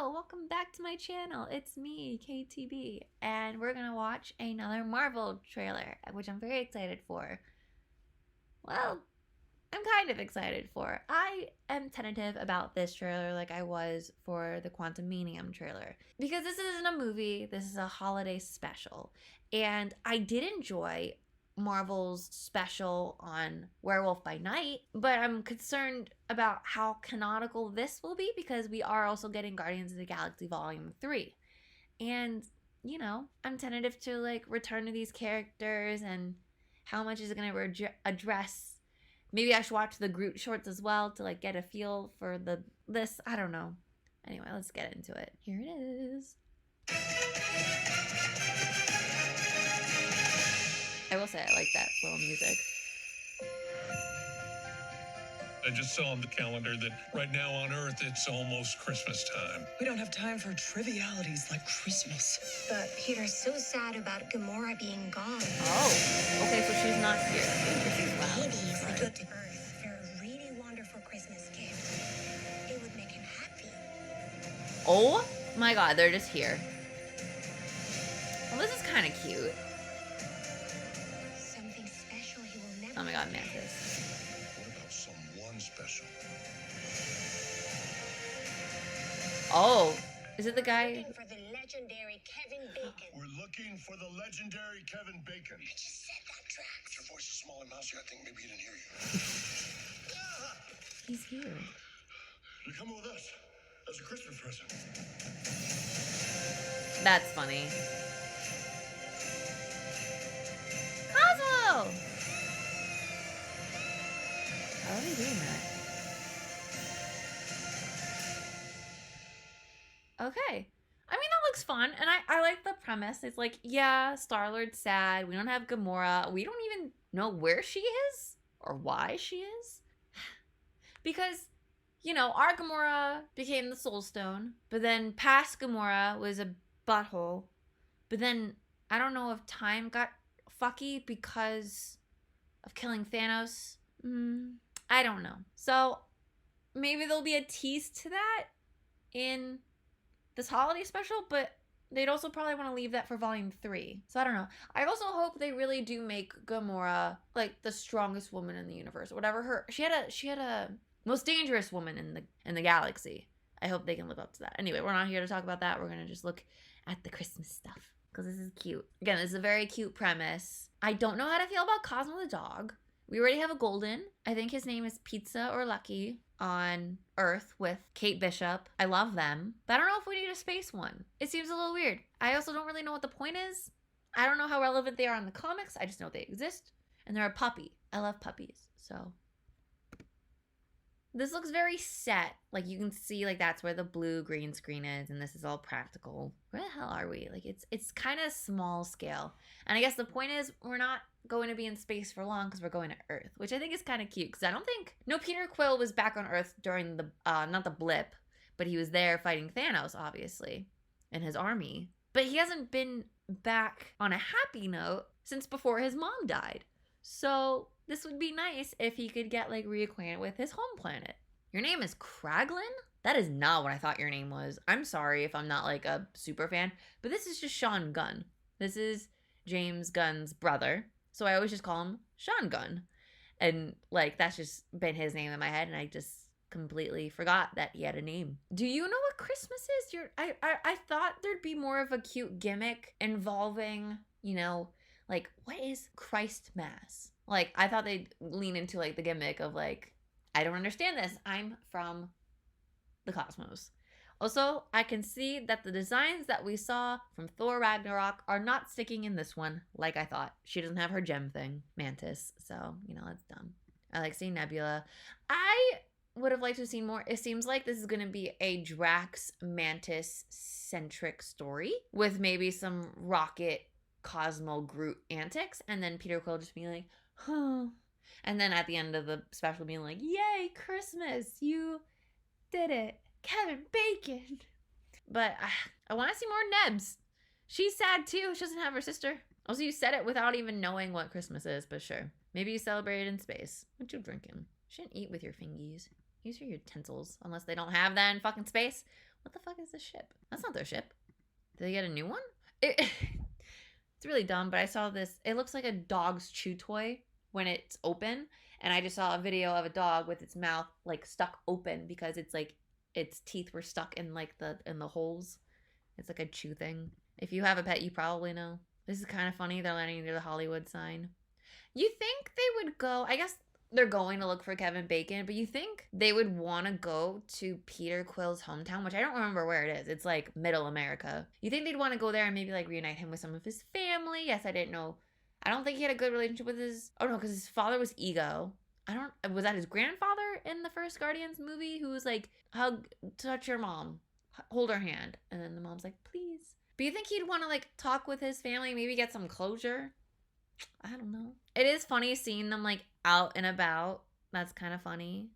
Hello, welcome back to my channel. It's me, KTB, and we're gonna watch another Marvel trailer, which I'm very excited for. Well, I'm kind of excited for. I am tentative about this trailer like I was for the Quantumanium trailer. Because this isn't a movie, this is a holiday special. And I did enjoy Marvel's special on Werewolf by Night, but I'm concerned about how canonical this will be because we are also getting Guardians of the Galaxy Volume 3. And, you know, I'm tentative to like return to these characters and how much is it going to address. Maybe I should watch the Groot shorts as well to like get a feel for this. I don't know. Anyway, let's get into it. Here it is. I will say I like that little music. I just saw on the calendar that right now on Earth it's almost Christmas time. We don't have time for trivialities like Christmas. But Peter's so sad about Gamora being gone. Oh, okay, so she's not here. Maybe if we go to Earth for a really wonderful Christmas gift, it would make him happy. Oh my god, they're just here. Well, this is kind of cute. Something special he will never Oh my god, Mantis. What about someone special? Oh, is it the guy? looking for the legendary Kevin Bacon. We're looking for the legendary Kevin Bacon. I just said that, Drax. Your voice is small and mousy. I think maybe he didn't hear you. He's here. You're coming with us as a Christmas present. That's funny. Cosmo! How are they doing that? Okay. I mean, that looks fun, and I like the premise. It's like, yeah, Star-Lord's sad. We don't have Gamora. We don't even know where she is or why she is. Because, you know, our Gamora became the Soul Stone, but then past Gamora was a butthole. But then, I don't know if time got fucky because of killing Thanos. I don't know. So, maybe there'll be a tease to that in this holiday special, but they'd also probably want to leave that for Volume 3. So I don't know. I also hope they really do make Gamora like the strongest woman in the universe. Whatever she had a most dangerous woman in the galaxy. I hope they can live up to that. Anyway, we're not here to talk about that. We're gonna just look at the Christmas stuff because this is cute. Again, this is a very cute premise. I don't know how to feel about Cosmo the dog. We already have a golden. I think his name is Pizza or Lucky on Earth with Kate Bishop. I love them. But I don't know if we need a space one. It seems a little weird. I also don't really know what the point is. I don't know how relevant they are in the comics. I just know they exist. And they're a puppy. I love puppies. So this looks very set. Like you can see like that's where the blue green screen is and this is all practical. Where the hell are we? Like it's kind of small scale. And I guess the point is we're not going to be in space for long because we're going to Earth, which I think is kind of cute because I don't think Peter Quill was back on Earth during the not the blip, but he was there fighting Thanos obviously and his army, but he hasn't been back on a happy note since before his mom died. So this would be nice if he could get like reacquainted with his home planet. Your name is Kraglin? That is not what I thought your name was. I'm sorry if I'm not like a super fan, but this is just Sean Gunn. This is James Gunn's brother. So I always just call him Sean Gunn. And like that's just been his name in my head and I just completely forgot that he had a name. Do you know what Christmas is? I thought there'd be more of a cute gimmick involving, you know, like what is Christ Mass? Like I thought they'd lean into like the gimmick of like, I don't understand this. I'm from the cosmos. Also, I can see that the designs that we saw from Thor Ragnarok are not sticking in this one like I thought. She doesn't have her gem thing, Mantis, so, you know, that's dumb. I like seeing Nebula. I would have liked to have seen more. It seems like this is going to be a Drax Mantis-centric story with maybe some Rocket Cosmo Groot antics, and then Peter Quill just being like, huh. And then at the end of the special being like, yay, Christmas, you did it. Kevin Bacon. But I want to see more Nebs. She's sad too. She doesn't have her sister. Also, you said it without even knowing what Christmas is, but sure. Maybe you celebrate it in space. What you drinking? You shouldn't eat with your fingies. Use your utensils. Unless they don't have that in fucking space. What the fuck is this ship? That's not their ship. Did they get a new one? It's really dumb, but I saw this. It looks like a dog's chew toy when it's open. And I just saw a video of a dog with its mouth like stuck open because it's like its teeth were stuck in like the holes. It's like a chew thing. If you have a pet, you probably know. This is kind of funny. They're landing near the Hollywood sign. You think they would go, I guess they're going to look for Kevin Bacon, but you think they would want to go to Peter Quill's hometown, which I don't remember where it is. It's like middle America. You think they'd want to go there and maybe like reunite him with some of his family? Yes, I didn't know. I don't think he had a good relationship with his, oh no, because his father was Ego. Was that his grandfather in the first Guardians movie who was like, touch your mom, hold her hand. And then the mom's like, please. But you think he'd want to like talk with his family, maybe get some closure? I don't know. It is funny seeing them like out and about. That's kind of funny.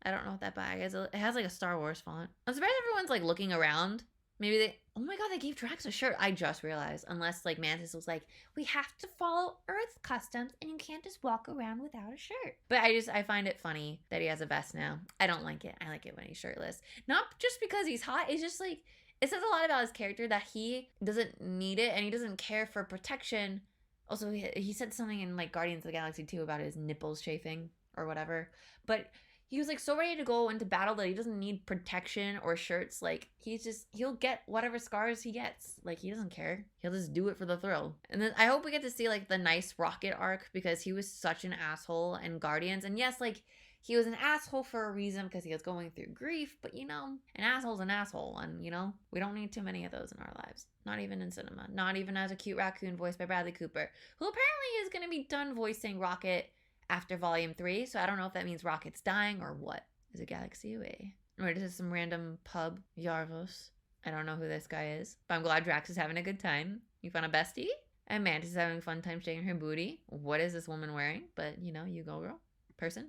I don't know what that bag is. It has like a Star Wars font. I'm surprised everyone's like looking around. Maybe they, oh my god, they gave Drax a shirt. I just realized. Unless like Mantis was like, we have to follow Earth customs and you can't just walk around without a shirt. But I find it funny that he has a vest now. I don't like it. I like it when he's shirtless. Not just because he's hot. It's just like, it says a lot about his character that he doesn't need it and he doesn't care for protection. Also, he said something in like Guardians of the Galaxy 2 about his nipples chafing or whatever. But he was like so ready to go into battle that he doesn't need protection or shirts. Like he'll get whatever scars he gets. Like he doesn't care. He'll just do it for the thrill. And then I hope we get to see like the nice Rocket arc because he was such an asshole in Guardians. And yes, like he was an asshole for a reason because he was going through grief. But you know, an asshole's an asshole. And you know, we don't need too many of those in our lives. Not even in cinema. Not even as a cute raccoon voiced by Bradley Cooper, who apparently is going to be done voicing Rocket after Volume 3. So I don't know if that means Rocket's dying or what. Is a galaxy away. Or this is some random pub. Yarvos. I don't know who this guy is. But I'm glad Drax is having a good time. You found a bestie? And Mantis is having a fun time shaking her booty. What is this woman wearing? But, you know, you go girl. Person.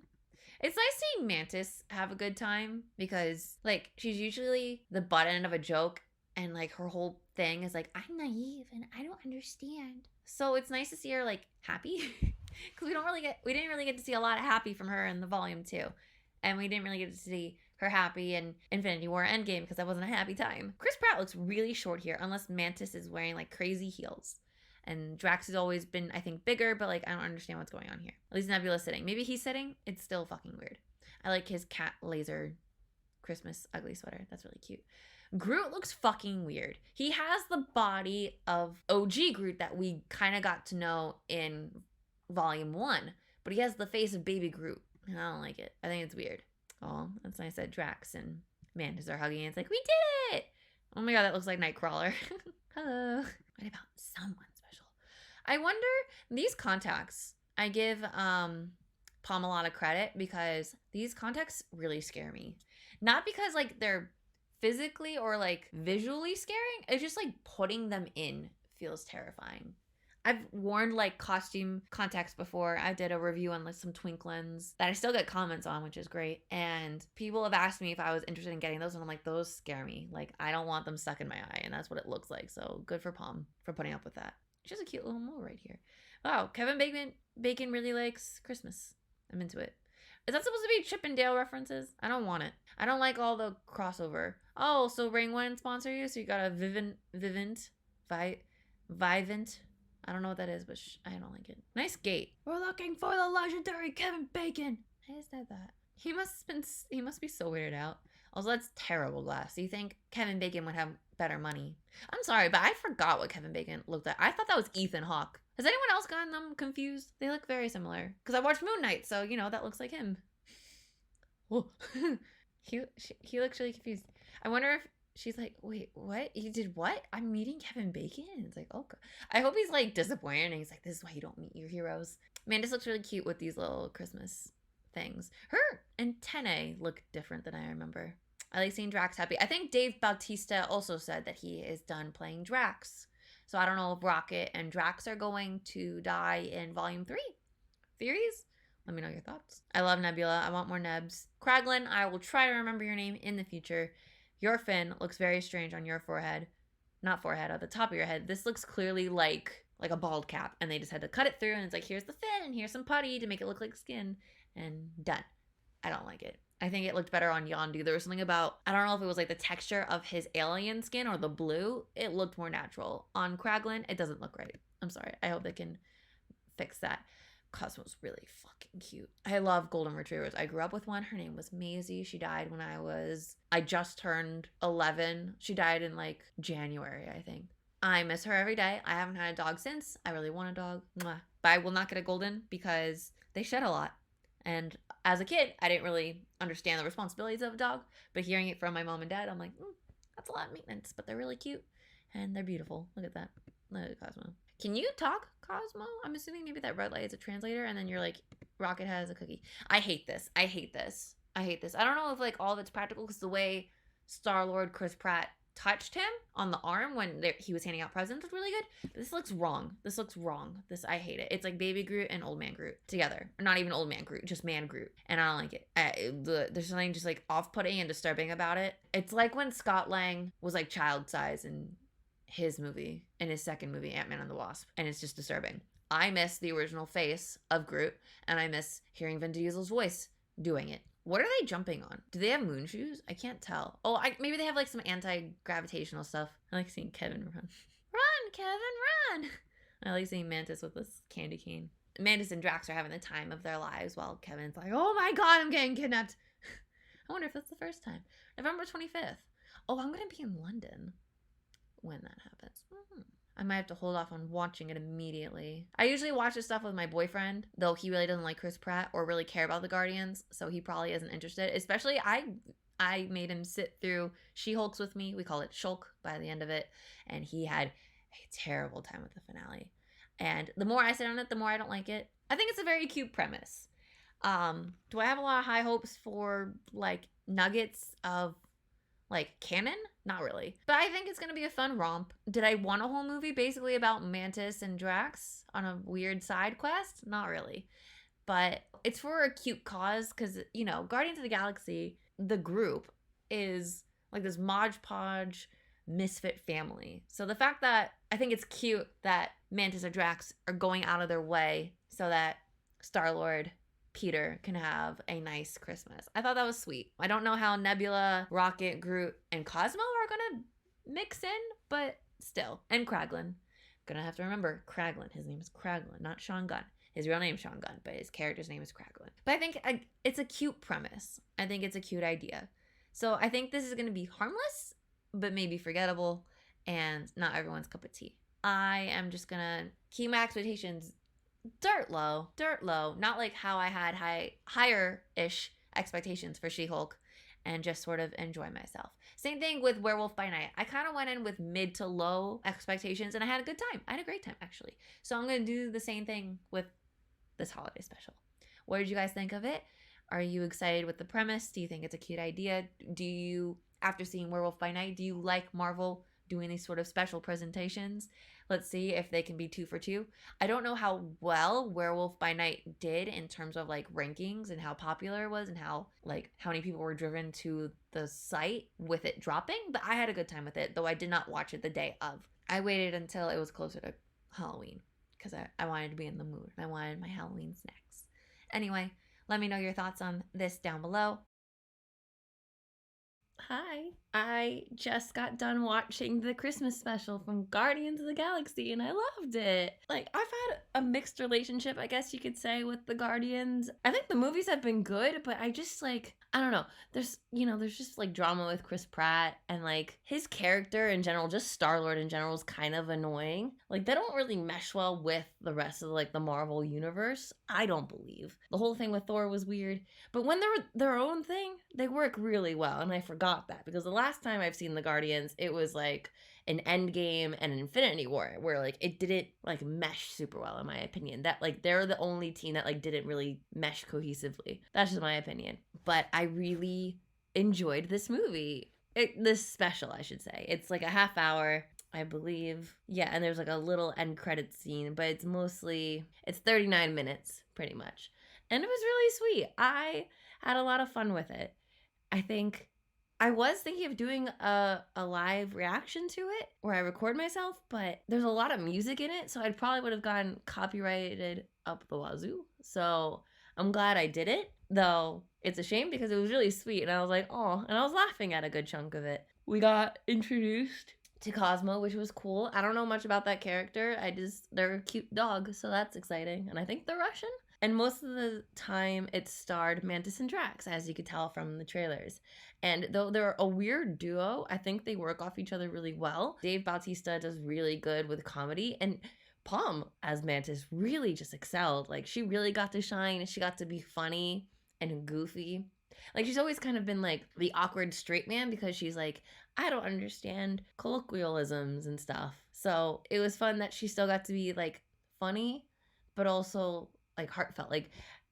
It's nice seeing Mantis have a good time because, like, she's usually the butt end of a joke and, like, her whole thing is, like, I'm naive and I don't understand. So it's nice to see her, like, happy because we didn't really get to see a lot of happy from her in the Volume 2. And we didn't really get to see her happy in Infinity War Endgame because that wasn't a happy time. Chris Pratt looks really short here unless Mantis is wearing, like, crazy heels. And Drax has always been, I think, bigger, but, like, I don't understand what's going on here. At least Nebula's sitting. Maybe he's sitting. It's still fucking weird. I like his cat laser Christmas ugly sweater. That's really cute. Groot looks fucking weird. He has the body of OG Groot that we kind of got to know in Volume 1, but he has the face of baby Groot. And I don't like it. I think it's weird. Oh, that's nice that Drax and Mantis are hugging. It's like, we did it! Oh my god, that looks like Nightcrawler. Hello. What about someone special? I wonder, these contacts, I give Palm a lot of credit because these contacts really scare me. Not because like they're physically or like visually scaring. It's just like putting them in feels terrifying. I've worn like costume contacts before. I did a review on like some twink lens that I still get comments on, which is great. And people have asked me if I was interested in getting those. And I'm like, those scare me. Like, I don't want them stuck in my eye. And that's what it looks like. So good for Palm for putting up with that. She's a cute little mole right here. Wow, Kevin Bacon really likes Christmas. I'm into it. Is that supposed to be Chip and Dale references? I don't want it. I don't like all the crossover. Oh, so Ring One sponsor you? So you got a Vivint. I don't know what that is, but I don't like it. Nice gate. We're looking for the legendary Kevin Bacon. I just said that. He must be so weirded out. Also, that's terrible glass. Do you think Kevin Bacon would have better money? I'm sorry, but I forgot what Kevin Bacon looked like. I thought that was Ethan Hawke. Has anyone else gotten them confused? They look very similar. Because I watched Moon Knight, so, you know, that looks like him. Whoa. he looks really confused. I wonder if she's like, wait, what? You did what? I'm meeting Kevin Bacon? And it's like, oh, God. I hope he's, like, disappointed. And he's like, this is why you don't meet your heroes. Mantis looks really cute with these little Christmas things. Her antennae look different than I remember. I like seeing Drax happy. I think Dave Bautista also said that he is done playing Drax. So I don't know if Rocket and Drax are going to die in Volume 3. Theories? Let me know your thoughts. I love Nebula. I want more Nebs. Kraglin, I will try to remember your name in the future. Your fin looks very strange on your forehead. Not forehead, at the top of your head. This looks clearly like a bald cap. And they just had to cut it through and it's like, here's the fin and here's some putty to make it look like skin. And done. I don't like it. I think it looked better on Yondu. There was something about, I don't know if it was like the texture of his alien skin or the blue. It looked more natural. On Kraglin, it doesn't look right. I'm sorry. I hope they can fix that. Cosmo's really fucking cute. I love golden retrievers. I grew up with one. Her name was Maisie. She died when I just turned 11. She died in like January, I think. I miss her every day. I haven't had a dog since. I really want a dog. Mwah. But I will not get a golden because they shed a lot. And as a kid, I didn't really understand the responsibilities of a dog. But hearing it from my mom and dad, I'm like, that's a lot of maintenance. But they're really cute. And they're beautiful. Look at that. Look at Cosmo. Can you talk, Cosmo? I'm assuming maybe that red light is a translator. And then you're like, Rocket has a cookie. I hate this. I hate this. I hate this. I don't know if like all of it's practical because the way Star-Lord Chris Pratt touched him on the arm when he was handing out presents was really good. But this looks wrong. This looks wrong. I hate it. It's like Baby Groot and Old Man Groot together. Or not even Old Man Groot, just Man Groot. And I don't like it. There's something just like off-putting and disturbing about it. It's like when Scott Lang was like child size in his movie, in his second movie, Ant-Man and the Wasp. And it's just disturbing. I miss the original face of Groot, and I miss hearing Vin Diesel's voice doing it. What are they jumping on? Do they have moon shoes? I can't tell. Oh, maybe they have like some anti-gravitational stuff. I like seeing Kevin run. Run, Kevin, run! I like seeing Mantis with this candy cane. Mantis and Drax are having the time of their lives while Kevin's like, oh my god, I'm getting kidnapped. I wonder if that's the first time. November 25th. Oh, I'm going to be in London when that happens. I might have to hold off on watching it immediately. I usually watch this stuff with my boyfriend, though he really doesn't like Chris Pratt or really care about the Guardians, so he probably isn't interested. Especially, I made him sit through She-Hulk's with me. We call it Shulk by the end of it, and he had a terrible time with the finale. And the more I sit on it, the more I don't like it. I think it's a very cute premise. Do I have a lot of high hopes for, like, nuggets of like canon? Not really. But I think it's going to be a fun romp. Did I want a whole movie basically about Mantis and Drax on a weird side quest? Not really. But it's for a cute cause because, you know, Guardians of the Galaxy, the group is like this Mod Podge misfit family. So the fact that I think it's cute that Mantis or Drax are going out of their way so that Star-Lord, Peter can have a nice Christmas. I thought that was sweet. I don't know how Nebula, Rocket, Groot, and Cosmo are gonna mix in, but still. And Kraglin. Gonna have to remember Kraglin. His name is Kraglin, not Sean Gunn. His real name is Sean Gunn, but his character's name is Kraglin. But I think it's a cute premise. I think it's a cute idea. So I think this is gonna be harmless, but maybe forgettable, and not everyone's cup of tea. I am just gonna keep my expectations dirt low, not like how I had higher-ish expectations for She-Hulk and just sort of enjoy myself. Same thing with Werewolf by Night. I kind of went in with mid to low expectations and I had a good time. I had a great time, actually. So I'm going to do the same thing with this holiday special. What did you guys think of it? Are you excited with the premise? Do you think it's a cute idea? Do you, after seeing Werewolf by Night, do you like Marvel doing these sort of special presentations? Let's see if they can be 2 for 2. I don't know how well Werewolf by Night did in terms of like rankings and how popular it was and how many people were driven to the site with it dropping, but I had a good time with it, though I did not watch it the day of. I waited until it was closer to Halloween because I wanted to be in the mood. I wanted my Halloween snacks. Anyway, let me know your thoughts on this down below. Hi, I just got done watching the Christmas special from Guardians of the Galaxy and I loved it. Like, I've had a mixed relationship, I guess you could say, with the Guardians. I think the movies have been good, but I just I don't know. There's just like drama with Chris Pratt and like his character in general, just Star-Lord in general is kind of annoying. Like, they don't really mesh well with the rest of like the Marvel universe. I don't believe. The whole thing with Thor was weird, but when they're their own thing, they work really well, and I forgot that because the last time I've seen the Guardians, it was like an Endgame and an Infinity War where like it didn't like mesh super well, in my opinion. That like they're the only team that like didn't really mesh cohesively. That's just my opinion. But I really enjoyed this movie. This special, I should say. It's like a half hour, I believe. Yeah, and there's like a little end credit scene, but it's 39 minutes pretty much. And it was really sweet. I had a lot of fun with it. I think I was thinking of doing a live reaction to it where I record myself, but there's a lot of music in it, so I probably would have gotten copyrighted up the wazoo. So I'm glad I did it, though it's a shame because it was really sweet, and I was like, oh, and I was laughing at a good chunk of it. We got introduced to Cosmo, which was cool. I don't know much about that character. They're a cute dog, so that's exciting. And I think they're Russian. And most of the time it starred Mantis and Drax, as you could tell from the trailers. And though they're a weird duo, I think they work off each other really well. Dave Bautista does really good with comedy, and Palm as Mantis really just excelled. Like, she really got to shine, and she got to be funny and goofy. Like, she's always kind of been like the awkward straight man because she's like, I don't understand colloquialisms and stuff. So it was fun that she still got to be like funny, but also like heartfelt. Like,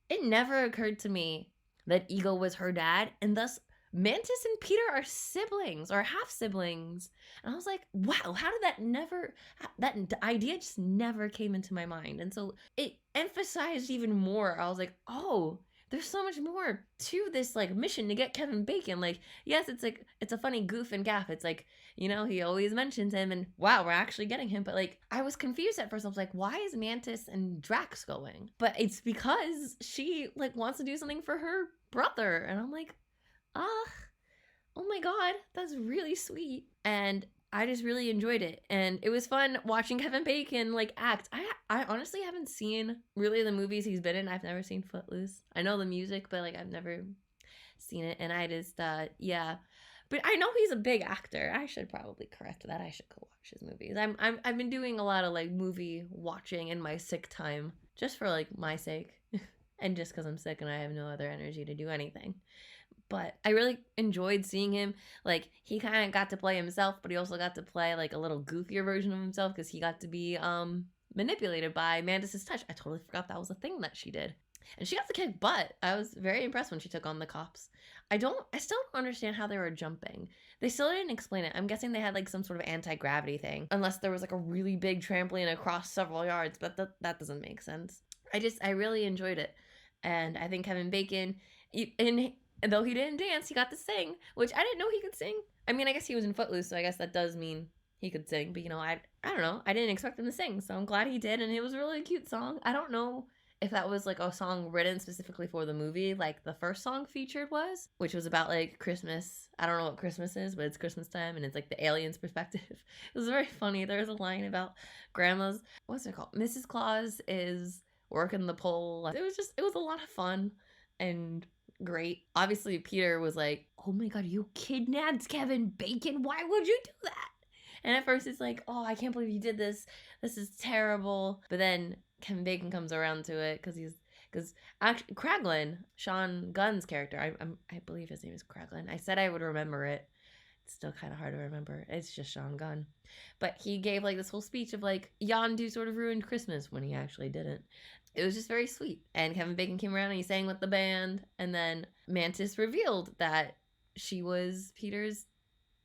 it never occurred to me that Ego was her dad, and thus Mantis and Peter are siblings or half siblings. And I was like, wow, how did that idea just never came into my mind. And so it emphasized even more. I was like, oh, there's so much more to this like mission to get Kevin Bacon. Like, yes, it's a funny goof and gaff. It's like, you know, he always mentions him, and wow, we're actually getting him. But like, I was confused at first. I was like, why is Mantis and Drax going? But it's because she like wants to do something for her brother. And I'm like, oh my god, that's really sweet. And I just really enjoyed it, and it was fun watching Kevin Bacon like act. I honestly haven't seen really the movies he's been in. I've never seen Footloose. I know the music, but like I've never seen it, and I just yeah. But I know he's a big actor. I should probably correct that. I should go watch his movies. I've been doing a lot of like movie watching in my sick time, just for like my sake, and just because I'm sick and I have no other energy to do anything. But I really enjoyed seeing him. Like, he kind of got to play himself, but he also got to play like a little goofier version of himself because he got to be manipulated by Mantis's touch. I totally forgot that was a thing that she did. And she got to kick butt. I was very impressed when she took on the cops. I still don't understand how they were jumping. They still didn't explain it. I'm guessing they had like some sort of anti-gravity thing, unless there was like a really big trampoline across several yards, but that doesn't make sense. I really enjoyed it. And I think Kevin Bacon, and though he didn't dance, he got to sing, which I didn't know he could sing. I mean, I guess he was in Footloose, so I guess that does mean he could sing. But, you know, I don't know. I didn't expect him to sing, so I'm glad he did. And it was a really cute song. I don't know if that was, like, a song written specifically for the movie, like the first song featured was, which was about, like, Christmas. I don't know what Christmas is, but it's Christmas time, and it's, like, the alien's perspective. It was very funny. There was a line about grandma's, what's it called? Mrs. Claus is working the pole. It was a lot of fun and great. Obviously, Peter was like, oh my god, you kidnapped Kevin Bacon? Why would you do that? And at first it's like, oh, I can't believe you did this. This is terrible. But then Kevin Bacon comes around to it because actually Kraglin, Sean Gunn's character, I believe his name is Kraglin. I said I would remember it. It's still kind of hard to remember. It's just Sean Gunn. But he gave like this whole speech of like, Yondu sort of ruined Christmas when he actually didn't. It was just very sweet. And Kevin Bacon came around and he sang with the band. And then Mantis revealed that she was Peter's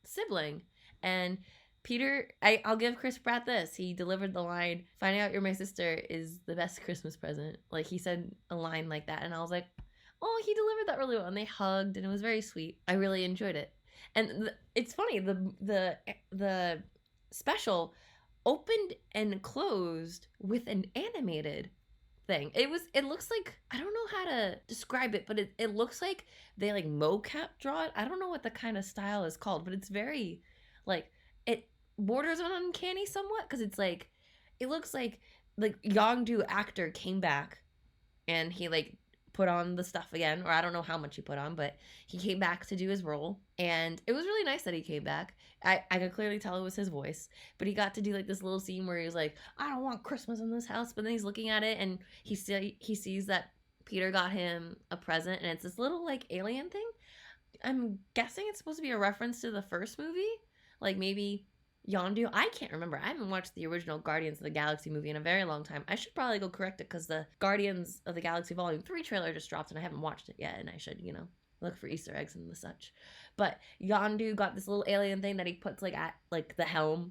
sibling. And Peter, I'll give Chris Pratt this. He delivered the line, finding out you're my sister is the best Christmas present. Like, he said a line like that. And I was like, oh, he delivered that really well. And they hugged and it was very sweet. I really enjoyed it. And it's funny, the special opened and closed with an animated thing. It looks like, I don't know how to describe it, but it looks like they like mocap draw it. I don't know what the kind of style is called, but it's very like, it borders on uncanny somewhat because it's like, it looks like Yongdu actor came back and he like put on the stuff again, or I don't know how much he put on, but he came back to do his role, and it was really nice that he came back. I could clearly tell it was his voice, but he got to do like this little scene where he was like, I don't want Christmas in this house, but then he's looking at it and he sees that Peter got him a present, and it's this little like alien thing. I'm guessing it's supposed to be a reference to the first movie, like maybe Yondu. I can't remember. I haven't watched the original Guardians of the Galaxy movie in a very long time. I should probably go correct it because the Guardians of the Galaxy Volume 3 trailer just dropped and I haven't watched it yet, and I should, look for Easter eggs and the such. But Yondu got this little alien thing that he puts like at like the helm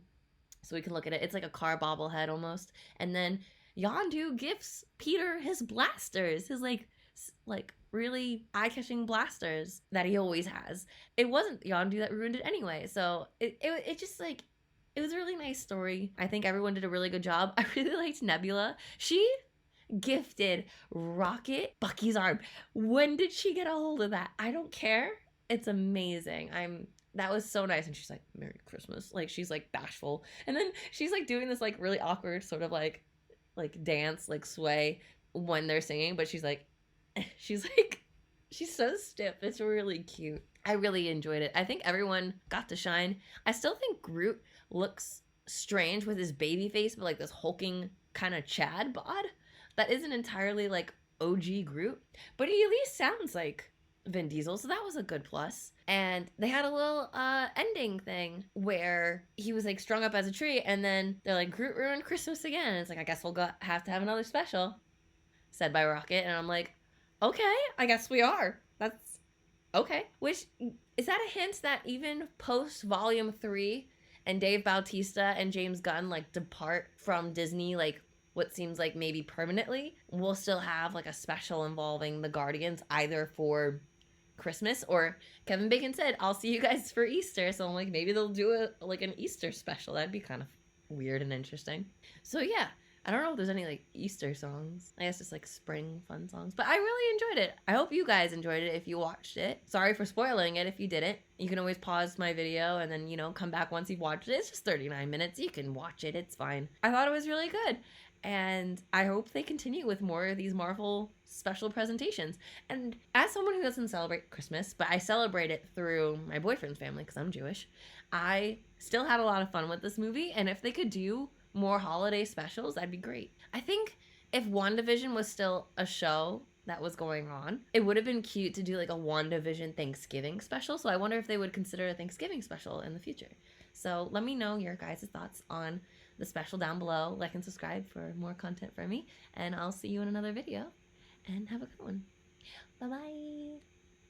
so we can look at it. It's like a car bobblehead almost. And then Yondu gifts Peter his blasters, his like really eye-catching blasters that he always has. It wasn't Yondu that ruined it anyway. So it just like, it was a really nice story. I think everyone did a really good job. I really liked Nebula. She gifted Rocket Bucky's arm. When did she get a hold of that? I don't care. It's amazing. That was so nice. And she's like, Merry Christmas. Like, she's like bashful. And then she's like doing this like really awkward sort of like dance, like sway when they're singing. But she's so stiff. It's really cute. I really enjoyed it. I think everyone got to shine. I still think Groot looks strange with his baby face, but like this hulking kind of Chad bod. That isn't entirely like OG Groot, but he at least sounds like Vin Diesel, so that was a good plus. And they had a little ending thing where he was like strung up as a tree, and then they're like, Groot ruined Christmas again. And it's like, I guess we'll have to have another special, said by Rocket. And I'm like, okay, I guess we are. That's okay. Which, is that a hint that even post Volume 3 and Dave Bautista and James Gunn like depart from Disney, like what seems like maybe permanently, we'll still have like a special involving the Guardians either for Christmas, or Kevin Bacon said, I'll see you guys for Easter. So I'm like, maybe they'll do an Easter special. That'd be kind of weird and interesting. So yeah, I don't know if there's any like Easter songs. I guess just like spring fun songs. But I really enjoyed it. I hope you guys enjoyed it if you watched it. Sorry for spoiling it if you didn't. You can always pause my video and then, come back once you've watched it. It's just 39 minutes. You can watch it. It's fine. I thought it was really good. And I hope they continue with more of these Marvel special presentations. And as someone who doesn't celebrate Christmas, but I celebrate it through my boyfriend's family because I'm Jewish, I still had a lot of fun with this movie. And if they could do more holiday specials, that'd be great. I think if WandaVision was still a show that was going on, it would have been cute to do like a WandaVision Thanksgiving special. So I wonder if they would consider a Thanksgiving special in the future. So let me know your guys' thoughts on the special down below. Like and subscribe for more content from me. And I'll see you in another video. And have a good one. Bye-bye.